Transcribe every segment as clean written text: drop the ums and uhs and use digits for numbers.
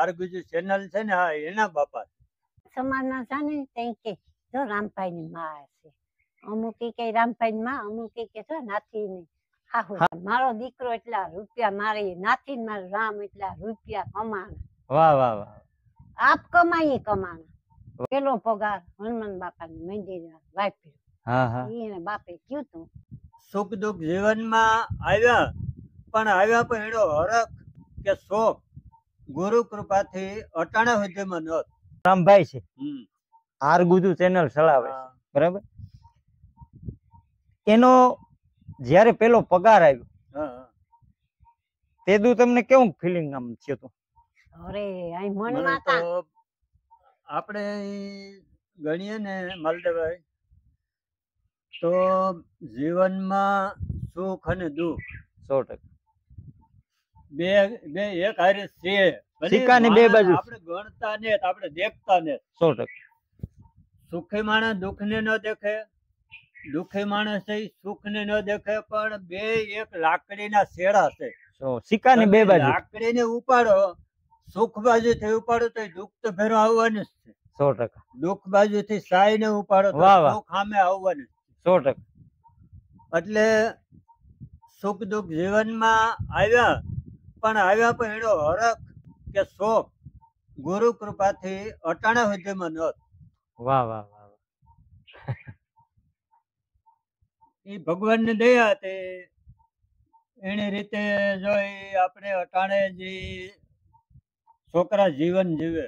આરગુજી channel છે ને હા એના બાપા સમાજના છે ને કઈ કે જો રામભાઈ ની માં છે, અમુક કે રામભાઈ ની માં, અમુક કે જો નાથી ની હાહુ. મારો દીકરો એટલા રૂપિયા, મારી નાથી મારો રામ એટલા રૂપિયા કમાણા. વાહ વાહ વાહ. આપ કમાઈએ કમાણા. પેલો પગાર હનુમાન બાપા ની મંદિર વાપર્યો. હા હા. એને બાપે કયું તું સુખ દુઃખ જીવનમાં આવ્યા, પણ આવ્યા પણ એનો હરખ કે શોખ ગુરુ કૃપાથી અટાણા સુધીમાં નહોતો. રામભાઈ છે, આરગુજુ ચેનલ ચલાવે છે, બરાબર. એનો જ્યારે પેલો પગાર આવ્યો તેદુ તમને કેવું ફિલિંગ આમ થયું હતું? અરે આ મનમાં તો આપણે ગણીએ ને માલદેવભાઈ તો જીવનમાં સુખ અને દુઃખ 100% બે એક હારે છે. સિક્કાની બે બાજુ. આપણે ગણતા ને આપણે દેખતા ને 100%. સુખી માણસ દુઃખ ને ન દેખે, દુઃખી માણસ સુખ ને ન દેખે, પણ બે એક લાકડીના છેડા છે. સિક્કાની બે બાજુ. લાકડીને ઉપાડો, સુખ બાજુથી ઉપાડો તો દુઃખ તો ભેરો આવવાનું જ છે. 100%. દુઃખ બાજુથી સાઈ ને ઉપાડો તો સુખ સામે આવવાનું 100%. એટલે સુખ દુઃખ જીવનમાં આવ્યા, પણ આવ્યા પણ એનો હરખ કે શોખ ગુરુ કૃપાથી અટાણા સુધીમાં નહોતો. વાહ વાહ વાહ. એ ભગવાન ની દયા હતી. એની રીતે જો આપણે અટાણે જે છોકરા જીવન જીવે,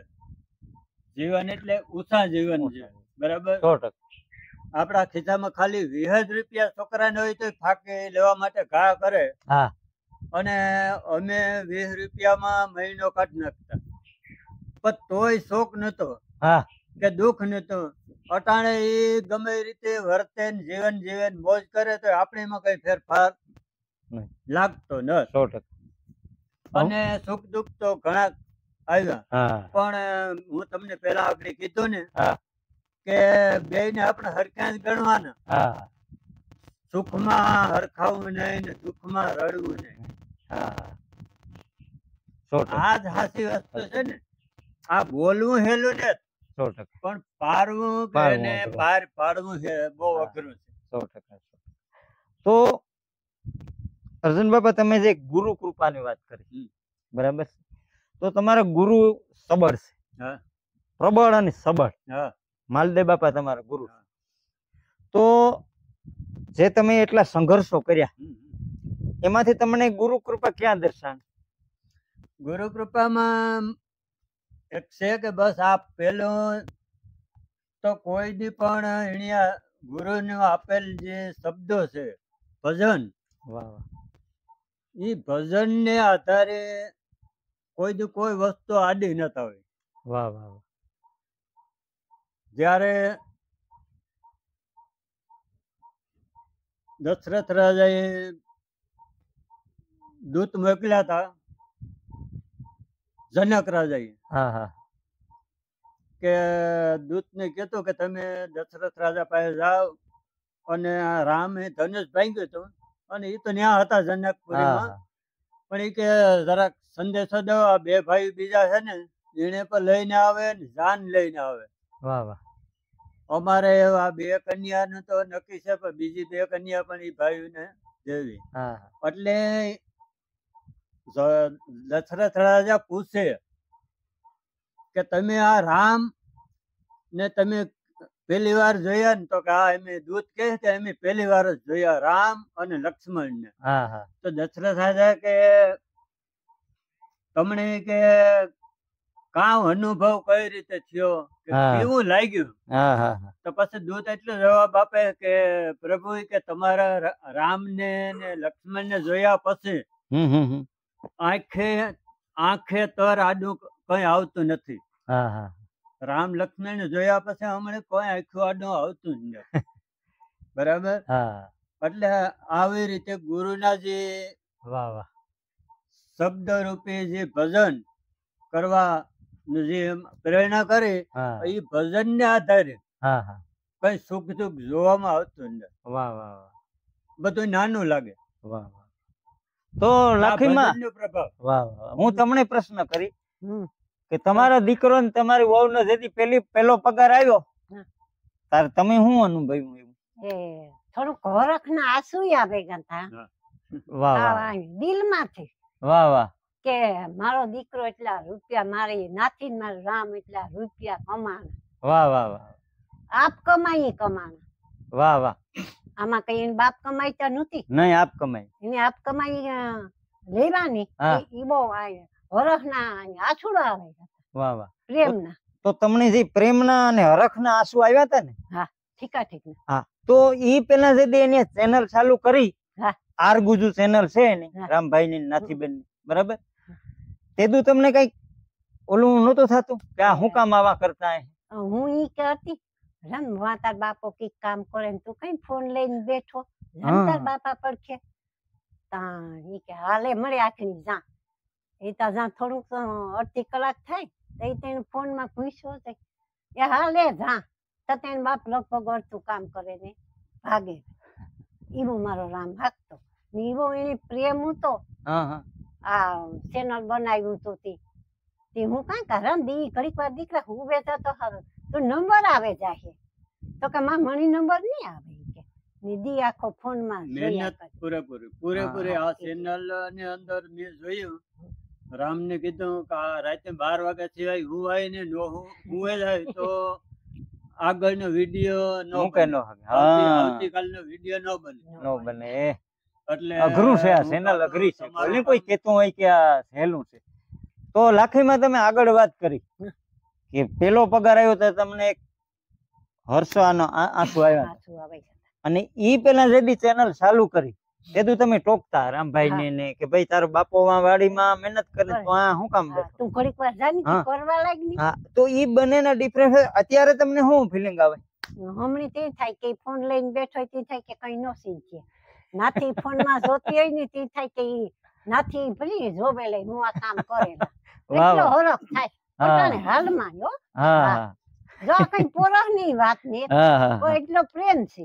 જીવન એટલે ઉષા જીવન જીવે, બરાબર. 100%. આપણા ખિસ્સામાં ખાલી 20 રૂપિયા છોકરાને હોય તો ફાકે લેવા માટે ઘા કરે, અને અમે 20 રૂપિયામાં મહિનો કાઢી નાખતા, પણ તોય શોખ નતો કે દુઃખ નતો. અટાણે એ ગમે રીતે વર્તે જીવન જીવે મોજ કરે તો આપણે એમાં કઈ ફેરફાર લાગતો ન. 100%. અને સુખ દુઃખ તો ઘણા આવ્યા, પણ હું તમને પેલા આગળ કીધું ને કે બે ને આપણે હરખ્યા જ ગણવાના. સુખમાં હરખાવું નહીં ને દુઃખમાં રડવું નહીં. આ જ સાચી વસ્તુ છે ને. આ બોલવું હેલું ને, પણ પારવું કે પાર પાડવું છે બહુ અઘરું છે. 100%. તો અર્જુન બાપા, તમે જે ગુરુ કૃપાની વાત કરી, બરાબર, તો તમારા ગુરુ સબળ છે, પ્રબળ અને સબળ. માલદેવ બાપા તમારા ગુરુ. તો જે તમે એટલા સંઘર્ષો કર્યા એમાંથી તમને ગુરુ કૃપા ક્યાં દર્શાન? ગુરુ કૃપામાં એક છે કે બસ આ પેલો તો કોઈ દી પણ અહીંયા ગુરુ નું આપેલ જે શબ્દો છે ભજન, એ ભજન ને આધારે કોઈ દી કોઈ વસ્તુ આડી નતા હોય. વાહ વાહ. જ્યારે દશરથ રાજાએ દૂત મોકલ્યા હતા જનક રાજાએ, કે દૂત ને કહેતો કે તમે દશરથ રાજા પાસે જાઓ અને રામે ધનુષ ભાંગ્યું હતું, અને એ તો ત્યાં હતા જનકપુરીમાં, પણ એ કે જરાક સંદેશો દો, આ બે ભાઈ બીજા છે ને એને પણ લઈને આવે ને જાન લઈને આવે. વાહ વાહ. અમારે આ બે કન્યા નું તો નક્કી છે, પણ બીજી બે કન્યા પણ એ ભાઈ ને દેવી. એટલે દશરથ રાજા પૂછે કે તમે આ રામ ને તમે પહેલી વાર જોયા ને? તો કે હા, એમ દૂત કહે કે એમ પહેલી વાર જ જોયા, રામ અને લક્ષ્મણ ને. તો દશરથ રાજા કે તમને કે કામ અનુભવ કઈ રીતે થયો, કેવું લાગ્યું? તો પછી દૂત એટલો જવાબ આપે કે પ્રભુ કે તમારા રામ ને લક્ષ્મણ ને જોયા પછી આંખે તર આડું કઈ આવતું નથી. રામ લક્ષ્મણ ને જોયા પછી હમણાં કોઈ આંખું આડું આવતું જ નથી. બરાબર. એટલે આવી રીતે ગુરુના જે શબ્દ રૂપે જે ભજન કરવા જે પ્રેરણા કરી, એ ભજન ને આધારે કઈ સુખ દુઃખ જોવામાં આવતું નથી. વાહ વાહ. બધું નાનું લાગે. વાહ વાહ. તો લાખીમાં હું તમને પ્રશ્ન કરી કે તમારા દીકરો ને તમારી વહુ નો જેથી પેલો પગાર આવ્યો તારે તમે શું અનુભવ્યું એવું? એ થોડુંક હરખ ના આંસુ આવે ગયા વાહ વાહ દિલ માંથી વાહ વાહ કે મારો દીકરો એટલા રૂપિયા મારી નાથી મારું રામ એટલા રૂપિયા કમાણા. વાહ વાહ વાહ આપ કમાઈ કમાણા. વાહ વાહ આમાં કઈ એને બાપ કમાઈતા નથી. નહીં આપ કમાઈ એને આપ કમાઈ લેવાની ઈ બહુ હરખ ના આછુડા આવે. વાહ વાહ પ્રેમ ના. તો તમને જે પ્રેમના અને હરખના આંસુ આવ્યા હતા ને હા ઠીક હા તો ઈ પેલા જે એને ચેનલ ચાલુ કરી હા આરગુજુ ચેનલ છે ને રામભાઈ ની નાથીબેન ની બરાબર તેદું તમને કઈક ઓલું નહોતું થતું કે આ હું કામ આવા કરતા હે? હું ઈ કહેતી રમવા તાર બાપો કઈક કામ કરે ને તું કઈ ફોન લઈને બેઠો તાર બાપા પડખે તા ઈ કે હાલે મળે આખરી જા એ તા જા થોડુંક અડધી કલાક થાય તો તેને ફોન માં પૂછ્યો છે એ હાલે જા તો તેને બાપ લગભગ અડધું કામ કરે ને ભાગે એવો મારો રામ ભાગતો ને એવો એને પ્રેમ હતો. આ ચેનલ બનાવ્યું હતું તે હું કઈ કારણ દી ઘડીક વાર દીકરા હું બેઠા તો સારું તો નંબર આવે જાય તો કે માં મણી નંબર નહીં આવે કે નિધિ આખો ફોન માં મહેનત પૂરેપૂરી આ ચેનલ ની અંદર મેં જોયું રામ ને કીધું કે રાતે 12 વાગ્યા સિવાય હું આવી ને હું જાય તો આગળનો વિડીયો આવતીકાલનો વિડીયો ન બને એટલે અઘરું છે આ ચેનલ અઘરી છે ભલે કોઈ કહેતું હોય કે આ સહેલું છે. તો લાખીમાં તમે આગળ વાત કરી કે પેલો પગાર આવ્યો તો તમને એક હર્ષવાનો આંસુ આવ્યા અને ઈ પેલા જેદી ચેનલ ચાલુ કરી તેદું તમે ટોકતા રામભાઈ ને કે ભાઈ તારો બાપો વાડીમાં મહેનત કરે તો આ શું કામ તું ઘડીક વાર જાની કરવા લાગી. હા તો ઈ બંનેના ડિફરન્સ અત્યારે તમને શું ફીલિંગ આવે? હમણાં તે થાય કે ફોન લઈને બેઠો તે થાય કે કઈ નો શીખે નાથી ફોન માં જોતી હોય ને તે થાય કે ઈ નાથી ભલી જોવે લઈ હું આ કામ કરેલા એટલો હરખ થાય પોતાને હાલમાં યો. હા જો કઈ પોરખ ની વાત ને એટલો પ્રેમ છે.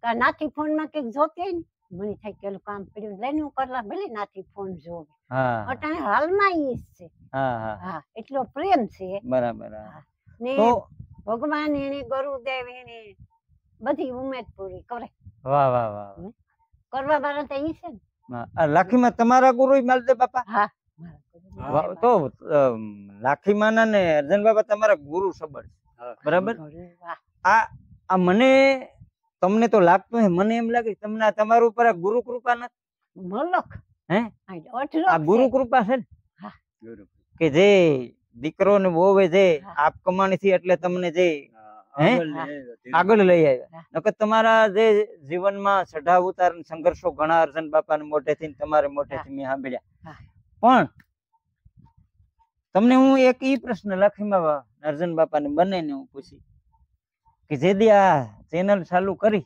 નાથી ફોન માં કઈક જોતી હોય ને મને થાય કે કામ પડ્યું લઈને હું કરલા ભલે નાથી ફોન જોવે પોતાને હાલમાં ઈ છે. હા એટલો પ્રેમ છે. બરાબર ને ભગવાન એને ગુરુદેવ એને બધી ઉમેદ પૂરી કરે. વાહ વાહ વાહ કરવા વાળા તો ઈ છે ને. લાખીમાં તમારા ગુરુ માલદેવ બાપા? હા તો લાખીમાં ને અર્જન બાપા તમારા ગુરુ સબર બરાબર. આ મને તમને તો લાગતું હે મને એમ લાગે તમને તમારા ઉપર આ ગુરુ કૃપા નથી મલક હે આ ગુરુ કૃપા છે ને કે જે દીકરો ને વહુએ જે આપ કમાણી થી એટલે તમને જે આગળ લઈ આવ્યા નકર તમારા જે જીવનમાં ચઢાવ ઉતાર સંઘર્ષો ઘણા અર્જન બાપા ને મોઢેથી તમારે મોઢેથી મેં સાંભળ્યા પણ તમને હું એક ઈ પ્રશ્ન લખીમાં અર્જન બાપા ને બંને ને હું પૂછી કે જેદી આ ચેનલ ચાલુ કરી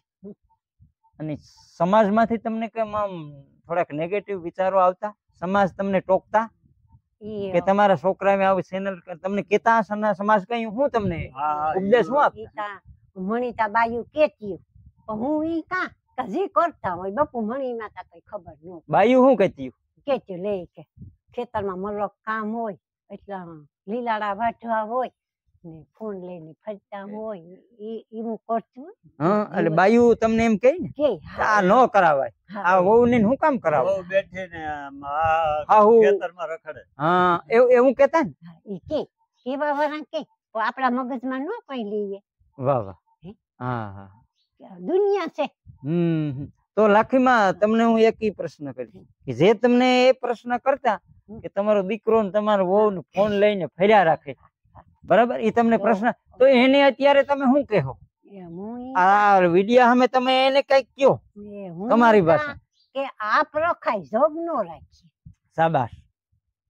અને સમાજ માંથી તમને કેમ આમ થોડાક નેગેટિવ વિચારો આવતા સમાજ તમને ટોકતા કે તમારા છોકરા આવું ચેનલ તમને કેતા સમાજ કઈ હું તમને ઉપદેશ શું આપતા? મણીતા બાયુ કેતી હું ઈ કા કજી કરતા હોય બાપુ મણી માં તા કઈ ખબર ન બાયુ શું કહેતી કેતી લે કે ખેતરમાં મલક કામ હોય એટલા લીલાડા વાટવા હોય ને ફોન લઈને ફરતા હોય ઈ હું કરતું. એટલે બાયુ તમને એમ કહે ને કે આ ન કરાવાય આ વહુ ને શું કામ કરાવે બેઠીને ખેતરમાં રખડે એવું કેતા ને ઈ કે કેવા વાળા કે આપડા મગજમાં ન કઈ લઈએ. વાહ વાહ હા હા દુનિયા છે. તો લાખીમાં તમને હું એક પ્રશ્ન કરી કે જે તમને એ પ્રશ્ન કરતા કે તમારો દીકરો ને તમારો વહુ ને ફોન લઈને ફર્યા રાખે બરાબર એ તમને પ્રશ્ન તો એને અત્યારે તમે શું કહો? આ વિડિયા સામે તમે એને કઈક કયો તમારી ભાષા કે આપ રખાય જોગ નો રાખીએ. શાબાશ.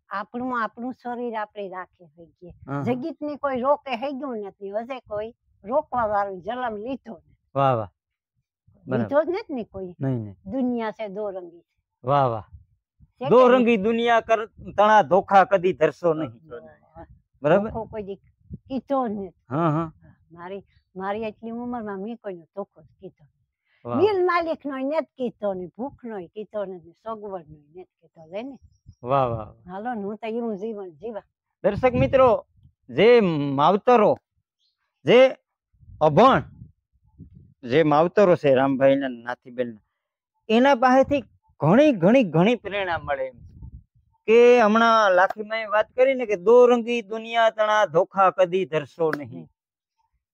આપણું શરીર આપણે રાખે હોઈએ જગત ને કોઈ રોકે હઈ ગયું નથી હજે કોઈ રોકવા વાળું જલમ લીધો ને. વાહ વાહ લીધો જ નથી ને કોઈ. દુનિયા છે દો રંગી. વાહ વાહ દો રંગી દુનિયા કર તણા ધોખા કદી ધરશો નહીં બરાબર કોઈ દી કીધો જ નથી. મારી એટલી ઉંમરમાં મેં કોઈ ધોખો જ કીધો. મિલ માલિક નો ને જ કીધો ને ભૂખ નો કીધો ને સગવડ નો ને જ કીધો લે ને. વાહ વાહ હાલો હું તો એવું જીવન જીવા દર્શક મિત્રો, જે માવતરો, જે અભણ જે માવતરો છે રામભાઈ ના નાથીબેન, એના પાસેથી ઘણી પ્રેરણા મળે એમ કે હમણાં લાખીમાં વાત કરી ને કે દો રંગી દુનિયા તણા ધોખા કદી ધરશો નહીં.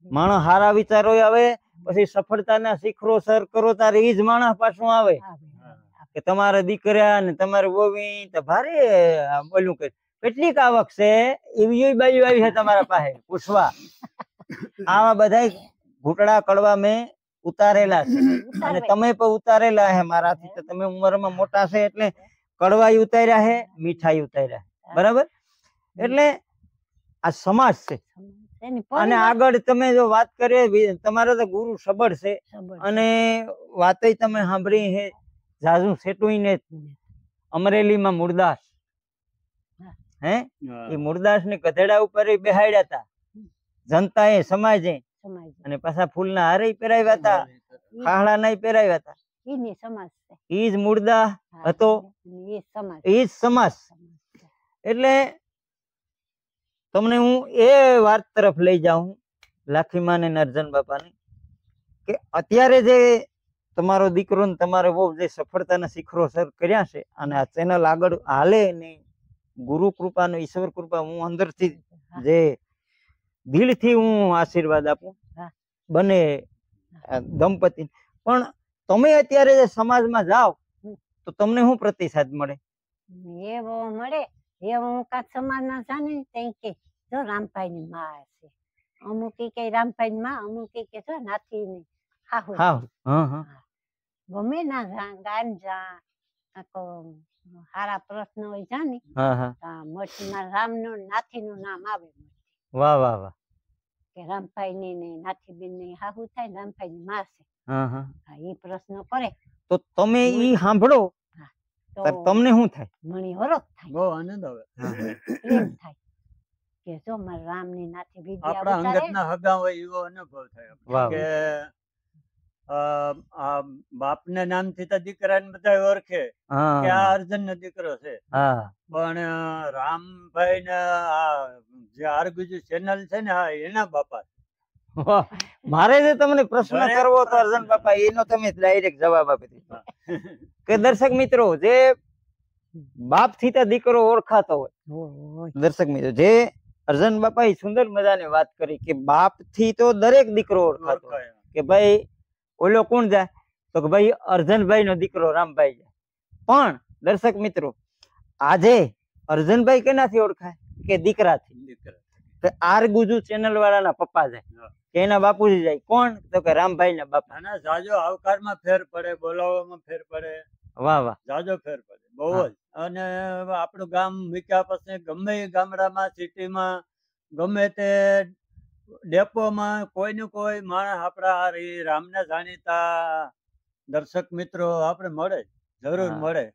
માણસ હારા વિચારો આવે પછી સફળતાના શિખરો સર કરો તારે ઈ જ માણસ પાછું આવે કે તમારા દીકરા ને તમારે વોવી તો ભારે બોલું કે કેટલીક આવક છે એવી બાજુ આવી છે તમારા પાસે પૂછવા. આવા બધા ઘૂંટડા કડવા મેં ઉતારેલા છે અને તમે પણ ઉતારેલા છે મારાથી. તો તમે ઉંમરમાં મોટા છે એટલે કડવાઈ ઉતાર્યા છે, મીઠાઈ ઉતાર્યા છે, બરાબર. એટલે આ સમાજ છે. અને આગળ તમે જો વાત કરીએ, તમારો તો ગુરુ સબળ છે અને વાતય તમે સાંભળી છે જાજુ સેટું ને અમરેલીમાં મુરદાસ હે એ મુરદાસ ને ગધેડા ઉપર બેહાડ્યા હતા જનતા એ સમાજે, અને પાછા ફૂલના હારે પહેરાવ્યા હતા, ખાહડા ના પહેરાવ્યા હતા. ઈ જ મુર્દા હતો, ઈ જ સમાજ. એટલે તમને હું એ વાત તરફ લઈ જાઉં લાખીમા ને અર્જન બાપાને કે અત્યારે જે તમારો દીકરો ને તમારે બહુ જે સફળતાના શિખરો સર કર્યા છે અને આ ચેનલ આગળ હાલે ને ગુરુ કૃપા ને ઈશ્વર કૃપા, હું અંદરથી જે દિલથી હું આશીર્વાદ આપું બને દંપતિ. પણ તમે અત્યારે જે સમાજમાં જાઓ તો તમને શું પ્રતિસાદ મળે? એવો મળે એવું કાંક સમાજમાં જાણે ત્યાં કે જો રામભાઈ ની માં છે, અમુક કે રામભાઈ ની માં, અમુક કે જો નાથી ની હાહુ. ગમે ના ગામ જા હારા પ્રશ્ન હોય જાને મઠમાં રામ નું નાથી નું નામ આવે. વાહ વાહ વાહ. કે રામભાઈ ની ને નાથીબેન ની હાહુ થાય, રામભાઈ ની માં છે, એ પ્રશ્ન કરે તો તમે ઈ સાંભળો તો તમને શું થાય? મણી હરખ થાય, બહુ આનંદ આવે. એમ થાય કે જો મારા રામ ની નાથી વિદ્યા આપણા અંગતના હગા હોય એવો અનુભવ થાય કે આ બાપના નામથી તો દીકરાને બધા ઓળખે કે આ અર્જુન નો દીકરો છે, પણ રામભાઈ ને જે આરગુજુ ચેનલ છે ને એના બાપા. મારે જે તમને પ્રશ્ન કરવો તો અર્જન બાપા એનો તમે ડાયરેક્ટ જવાબ આપી દીધો કે દર્શક મિત્રો, જે બાપ થી તો દીકરો ઓળખાતો હોય, દર્શક મિત્રો જે અર્જન બાપા એ સુંદર મજાની વાત કરી કે બાપ થી તો દરેક દીકરો ઓળખાતો હોય કે ભાઈ ઓલો કોણ જાય તો કે ભાઈ અર્જનભાઈ નો દીકરો રામભાઈ જાય. પણ દર્શક મિત્રો આજે અર્જનભાઈ કેનાથી ઓળખાય કે દીકરાથી. આરગુજુ ચેનલ વાળાના પપ્પા જાય કે એના બાપુજી જાય, કોણ તો કે રામભાઈ ના બાપા. અને જાજો આવકારમાં ફેર પડે, બોલાવવામાં ફેર પડે. વાહ વાહ, જાજો ફેર પડે બહુ જ. અને આપણું ગામ મૂક્યા પછી ગમે ગામડામાં સિટીમાં ગમે તે ડેપોમાં કોઈ ને કોઈ માણસ આપણા રામના જાણીતા દર્શક મિત્રો આપણે મળે, જરૂર મળે.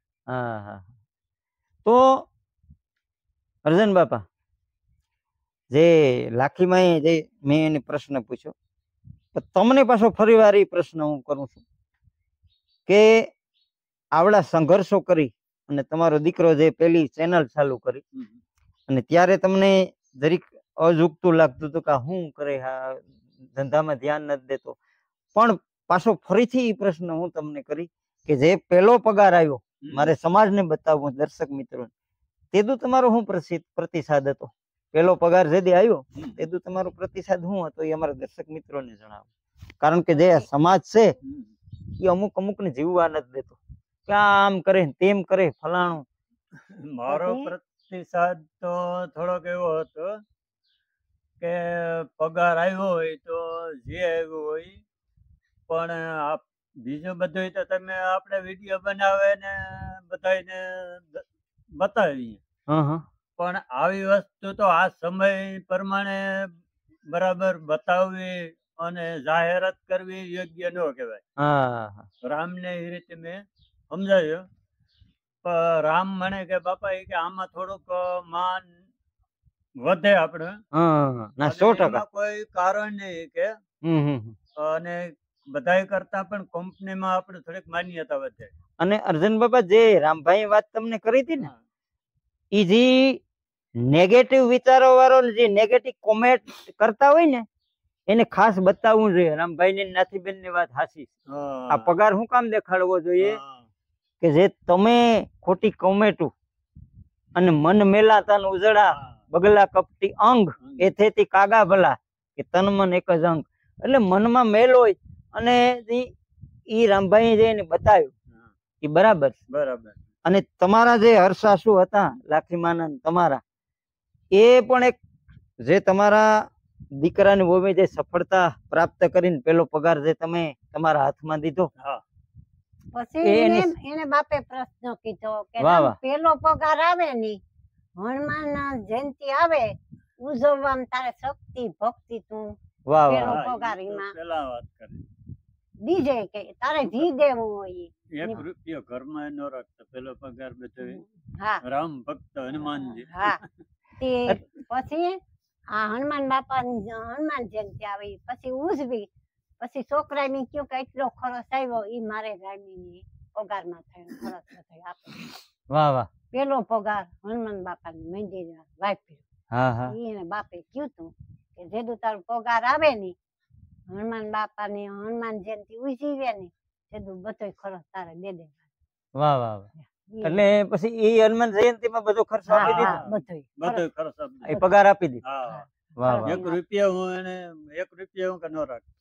તો અર્જન બાપા, જે લાખીમાં જે મેં એને પ્રશ્ન પૂછ્યો, તમને પાછો ફરી વાર એ પ્રશ્ન હું કરું છું કે આવડા સંઘર્ષો કરી અને તમારો દીકરો જે પેલી ચેનલ ચાલુ કરી અને ત્યારે તમને જરીક અજુગતું લાગતું હતું કે શું કરે, આ ધંધામાં ધ્યાન નથી દેતો, પણ પાછો ફરીથી એ પ્રશ્ન હું તમને કરી કે જે પેલો પગાર આવ્યો મારે સમાજને બતાવવું દર્શક મિત્રો, તેદું તમારો શું પ્રતિસાદ હતો? પેલો પગાર જેદી આવ્યો તેદું તમારો પ્રતિસાદ શું હતો એ અમારા દર્શક મિત્રોને જણાવો. કારણ કે જે સમાજ છે એ અમુક ને જીવવા નથી દેતો કે આમ કરે તેમ કરે ફલાણું. મારો પ્રતિસાદ તો થોડોક એવો હતો કે પગાર આવ્યો હોય તો જે આવ્યું હોય, પણ બીજું બધું તો તમે આપણે વિડીયો બનાવે ને બધાને બતાવીએ, પણ આવી વસ્તુ તો આ સમય પ્રમાણે બરાબર બતાવવી અને જાહેરાત કરવી યોગ્ય ન કહેવાય. રામને એ રીતે મેં સમજાવ્યો. રામ મને કે બાપા કે આમાં થોડુંક માન વધે આપણે, 100% કોઈ કારણ નહીં કે, અને બધા કરતા પણ કંપનીમાં આપણે થોડીક માન્યતા વધે. અને અર્જન બાપા જે રામભાઈ વાત તમને કરી હતી ને, ઈ જે નેગેટિવ વિચારો વાળો જે નેગેટિવ કોમેન્ટ કરતા હોય ને એને ખાસ બતાવવું જોઈએ. રામભાઈ ને નાથીબેન ની વાત સાચી છે. આ પગાર શું કામ દેખાડવો જોઈએ કે જે તમે ખોટી કોમેટું અને મન મેલાતા ઉજળા બગલા કપટી અંગ એ થેતી કાગા ભલા કે તન મન એક જ અંગ. એટલે મનમાં મેલ હોય અને ઈ રામભાઈ જે એને બતાવ્યું એ બરાબર બરાબર. અને તમારા જે હર્ષાસુ હતા લાખીમાના તમારા એ પણ એક જે તમારા દીકરાની વહુએ જે સફળતા પ્રાપ્ત કરીને પેલો પગાર જે તમે તમારા હાથમાં દીધો પછી એને બાપે પ્રશ્ન કીધો કે પેલો પગાર આવે ની હનુમાન જયંતિ આવે ઉજવવામાં તારે શક્તિ ભક્તિ તું પેલો પગાર એમાં પેલા વાત કરી દીજે કે તારે જી દેવું હોય. 1 રૂપિયો ઘરમાં ન રાખતો પેલો પગાર બધો રામ ભક્ત હનુમાનજી. તે પછી આ હનુમાન બાપા હનુમાન જયંતિ આવી પછી ઉજવી પછી છોકરા ને કયો કે એટલો ખર્ચ આવ્યો ઈ મારે રામીની પગારમાં થયો ખર્ચ થયો આપે. વાહ વાહ. પેલો પગાર હનુમાન બાપા ની મંદિર વાપ્યો. એને બાપે કયું તું કે જેદું તારું પગાર આવે ને હનુમાન બાપા ની હનુમાન જયંતિ ઉજવે ને તેદું બધો ખર્ચ તારે દે દે. વાહ વાહ વાહ. એટલે પછી એ હનુમાન જયંતિ માં બધો ખર્ચ આપી દીધો. બધો ખર્ચ એ પગાર આપી દીધો. વાહ વાહ. 1 રૂપિયો હું એને 1 રૂપિયો હું કે ન રાખતો.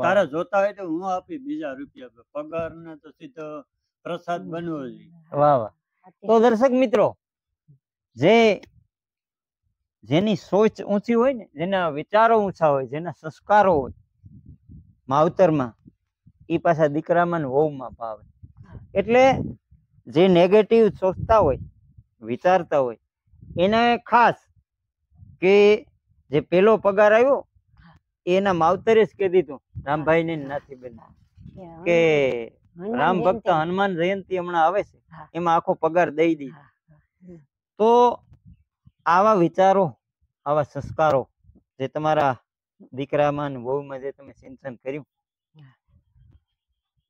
તારે જોતા હોય તો હું આપી બીજા રૂપિયા. પગાર ને તો સીધો પ્રસાદ બનવો જોઈએ. વાહ વાહ. તો દર્શક મિત્રો જેની સોચ ઊંચી હોય ને જેના વિચારો ઊંચા હોય જેના સંસ્કારો હોય માવતરમાં એ પાછા દીકરામાં ને વહુમાં પાવે. એટલે જે નેગેટિવ સોચતા હોય વિચારતા હોય એને ખાસ કે જે પેલો પગાર આવ્યો એના માવતરે જ કહી દીધું રામભાઈ ને નાથીબેન કે રામ ભક્ત હનુમાન જયંતિ હમણાં આવે છે એમાં આખો પગાર દઈ દીધો. તો આવા વિચારો આવા સંસ્કારો જે તમારા દીકરામાં ને વહુમાં જે તમે સિંચન કર્યું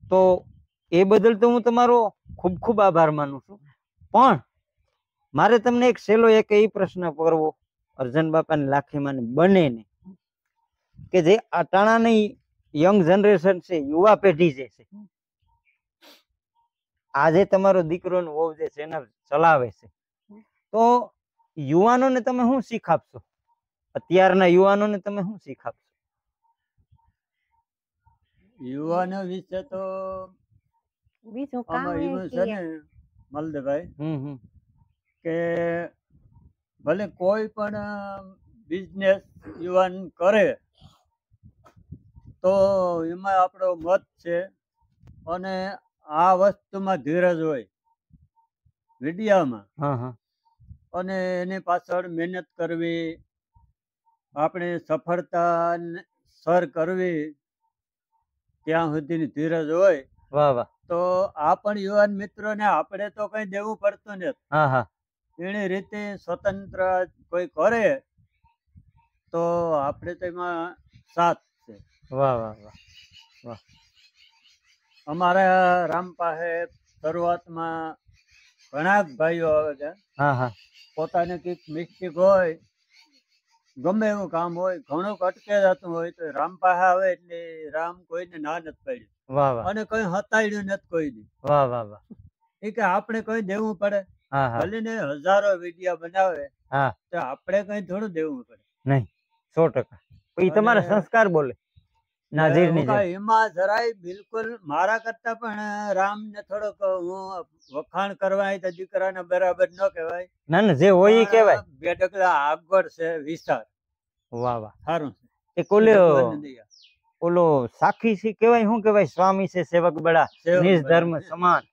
તો એ બદલ તો હું તમારો ખૂબ ખૂબ આભાર માનું છું. પણ મારે તમને એક છેલ્લો એક એ પ્રશ્ન કરવો અર્જન બાપા ને લાખીમાં ને બંનેને કે જે અટાણાની યંગ જનરેશન છે યુવા પેઢી જે છે આજે તમારો દીકરો ને વહુ જે ચેનલ ચલાવે છે તો યુવાનોને તમે શું શીખ આપશો? અત્યારના યુવાનોને તમે શું શીખ આપશો? યુવાનો વિશે તો આમાં એવું છે ને મલદેભાઈ કે ભલે કોઈ પણ બિઝનેસ યુવાન કરે તો એમાં આપણો મત છે અને આ વસ્તુમાં ધીરજ હોય વિડિયામાં અને એની પાછળ મહેનત કરવી આપણે સફળતા સર કરવી ત્યાં સુધીની ધીરજ હોય. વાહ વાહ. તો આ પણ યુવાન મિત્રોને આપણે તો કઈ દેવું પડતું નથી. એની રીતે સ્વતંત્ર કોઈ કરે તો આપણે તો એમાં સાથ છે. વાહ વાહ વાહ વાહ. અમારા રામ પાસે શરૂઆતમાં ઘણા ભાઈઓ આવે છે. પોતાને કઈક મિસ્ટેક હોય ગમે એવું કામ હોય ઘણું અટકે જતું હોય તો રામ પાસે આવે એટલે રામ કોઈને ના નથી પાડ્યું અને કઈ હતાડ્યું નથી કોઈ દી. વાહ વાહ વાહ. એ કે આપણે કઈ દેવું પડે ભલે ને હજારો વિડિયા બનાવે તો આપણે કઈ થોડું દેવું પડે નહીં. 100%. એ તમારા સંસ્કાર બોલે. એમાં જરાય બિલકુલ મારા કરતા પણ રામ ને થોડોક હું વખાણ કરવા તો દીકરાને બરાબર ન કહેવાય. ના ના જે હોય એ કહેવાય. 2 ડગલા આગળ છે વિસ્તાર. વાહ વાહ. સારું છે. એક ઓલો સાખી સી કહેવાય શું કહેવાય સ્વામી છે સેવક બડા નિજ ધર્મ સમાન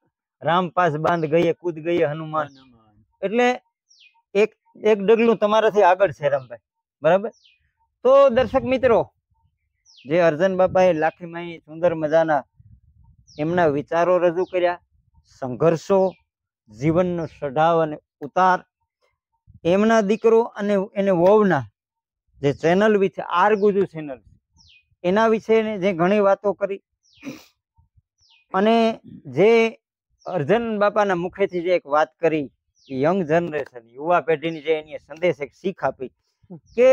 રામ પાસ બાંધ ગયે કૂદ ગયે હનુમાન. એટલે એક ડગલું તમારાથી આગળ છે રામભાઈ. બરાબર. તો દર્શક મિત્રો જે અર્જન બાપાએ લાખીમાં સુંદર મજાના એમના વિચારો રજૂ કર્યા સંઘર્ષો જીવનનો ચઢાવ અને ઉતાર એમના દીકરો અને એને વહુના જે ચેનલ વિશે આર ગુજુ ચેનલ એના વિશે જે ઘણી વાતો કરી અને જે અર્જન બાપાના મુખેથી જે એક વાત કરી યંગ જનરેશન યુવા પેઢીની જે એની સંદેશ એક શીખ આપી કે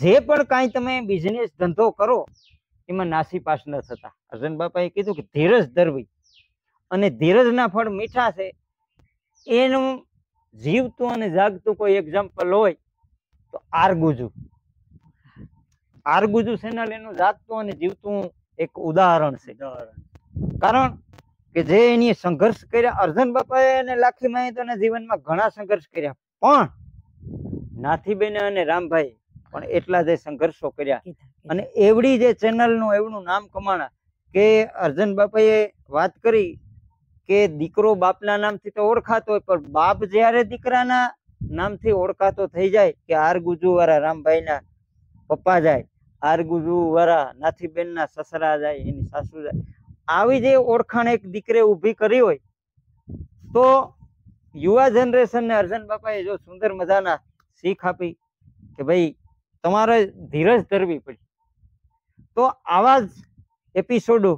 જે પણ કાંઈ તમે બિઝનેસ ધંધો કરો એમાં નાસીપાસ ન થતા. અર્જુન બાપાએ કીધું કે ધીરજ ધરવી, અને ધીરજના ફળ મીઠા છે. એનું જીવતું અને જાગતું કોઈ એક્ઝામ્પલ હોય તો આરગુજુ. આરગુજુ ચેનલ એનું જાગતું અને જીવતું એક ઉદાહરણ છે. કારણ કે જે એની સંઘર્ષ કર્યા, અર્જુન બાપાએ અને લાખી મહેતોના જીવનમાં ઘણા સંઘર્ષ કર્યા, પણ નાથીબેન અને રામભાઈ પણ એટલા જે સંઘર્ષો કર્યા અને એવડી જે ચેનલનું એવડું નામ કમાણા કે અર્જુન બાપાએ વાત કરી કે દીકરો બાપના નામથી તો ઓળખાતો હોય, પણ બાપ જ્યારે દીકરાના નામથી ઓળખાતો થઈ જાય કે આરગુજુ વાળા રામભાઈના પપ્પા જાય, આરગુજુ વાળા નાથીબેનના સસરા જાય, એની સાસુ જાય, આવી જે ઓળખાણ એક દીકરે ઊભી કરી હોય તો યુવા જનરેશનને અર્જુન બાપાએ જો સુંદર મજાના શીખ આપી કે ભાઈ તમારે ધીરજ ધરવી પડી. તો આવા જ એપિસોડો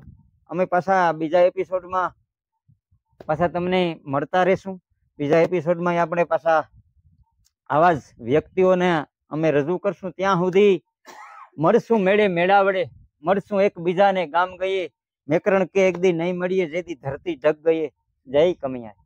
અમે પાછા બીજા એપિસોડમાં પાછા તમને મળતા રહેશું. બીજા એપિસોડમાં આપણે પાછા આવા જ વ્યક્તિઓને અમે રજૂ કરશું. ત્યાં સુધી મળશું મેળે મેળાવડે, મળશું એકબીજાને ગામ ગઈએ, મેકરણ કે એક દી નહીં મળીએ જેથી ધરતી ઢક ગઈએ. જય કમિયા.